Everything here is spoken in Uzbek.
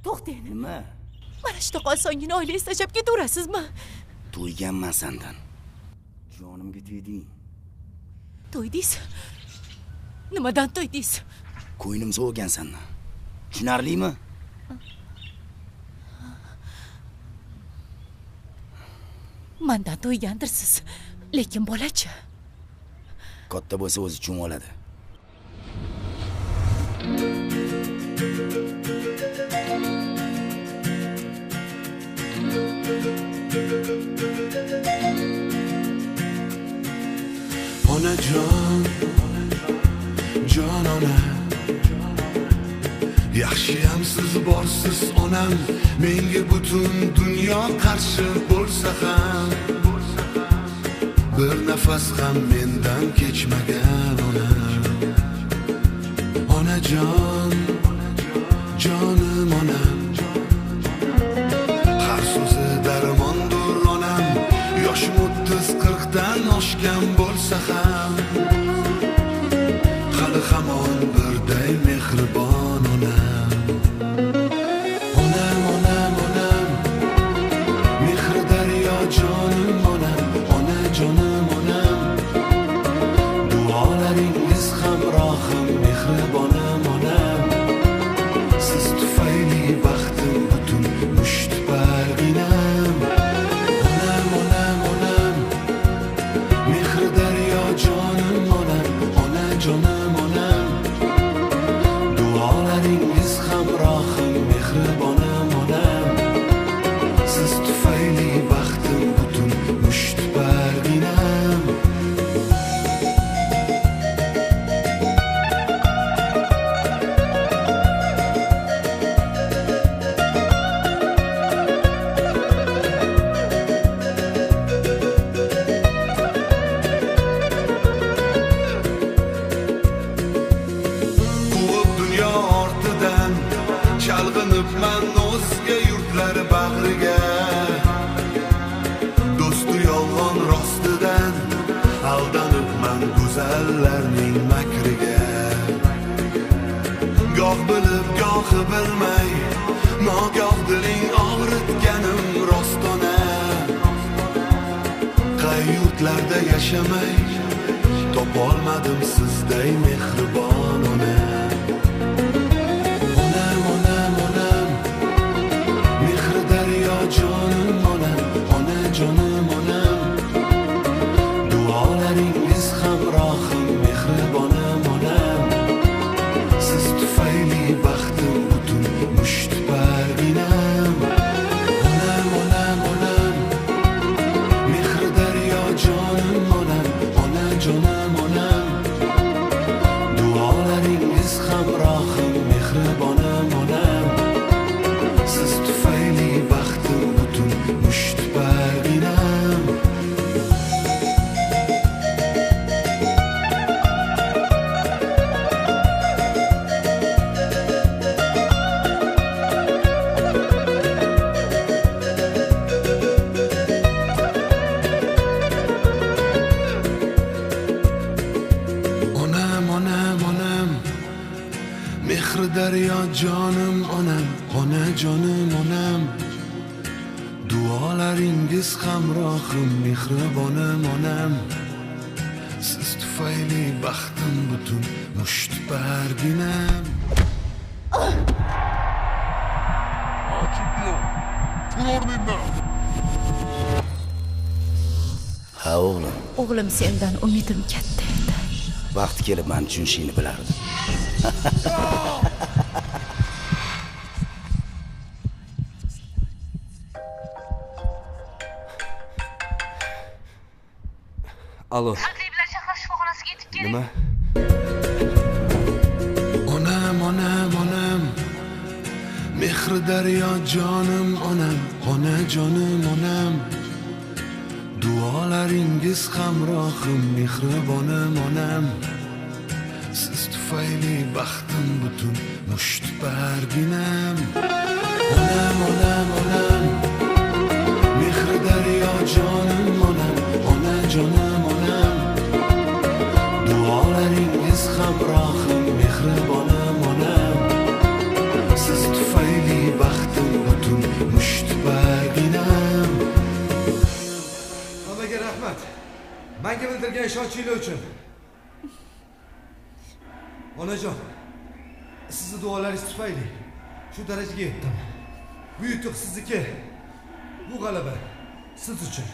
to'xtang. Nima? Mana shunaqa osongina oilangiz tashlab ketaverasizmi? To'yganman sendan. Jonimga tegding. To'ydingiz? Nimadan to'ydingiz? Ko'nglim so'ygan sendan. Tushunarlimi? Mendan to'ygandirsiz, lekin bolachi. Katta bo'lsa o'zi uchun oladi. Onajon, jon ona, yaxshiyam siz borsiz onam. Menga butun dunyo qarshi bo'lsa ham, bir nafas ham mendan kechmagan onam. Onajon, jonim onam, har so'zi darmondur onam. Yoshim 30-40dan oshgan bo'lsa ham, hali hamon birday mehribon onam. Onam, onam, onam, mehr daryo jonim onam. Onajonim onam, duolaringiz hamrohim, mehribonim onam. Siz tufayli baxtim butun musht barginam. Onam, onam, onam, mehr daryo jonim onam. Onajonim onam, duolaringiz hamrohim, mehribonim onam. Siz tufayli baxtim butun musht barginam. Quvib dunyo ortidan chalg'inibman o'zga yurtlar bag'riga. Do'stu yolg'on rostidan aldanibman go'zallarning makriga. Goh bilib gohi bilmay nogoh diling og'ritganim rostona. Qay yurtlarda yashamay topolmadim sizday mehribon ona. Onam, onam, onam, mehr daryo jonim onam. Onajonim onam, duolaringiz hamrohim, mehribonim onam. Siz tufayli baxtim butun musht barginam. Onam, onam, onam, mehr daryo jonim onam. Onajonim onam, duolaringiz hamrohim, mehribonim onam. Siz tufayli baxtim butun musht barginam. Onam, onam, onam, mehr daryo jonim onam. Onajonim onam, duolaringiz hamrohim, mehribonim onam. Siz tufayli baxtim butun musht barginam. Ha o'g'lim, O'g'lim, sendan umidim katta edi. vaqti kelib meni tushunishingni bilardim. Alo. Adliyalar shahar shifoxonasiga yetib keling. Nima? Onam, onam, onam, mehr daryo jonim onam. Onajonim onam, duolaringiz hamrohim, mehribonim onam. Siz tufayli baxtim butun musht barginam. Onam, onam, onam, mehr daryo jonim onam. Onajonim onam, duolaringiz hamrohim, mehribonim onam. Siz tufayli baxt Menga bildirgan ishonchingiz uchun. Onajon, sizni duolaringiz tufayli shu darajaga yetdim. Bu yutuq sizniki. Bu g'alaba siz uchun.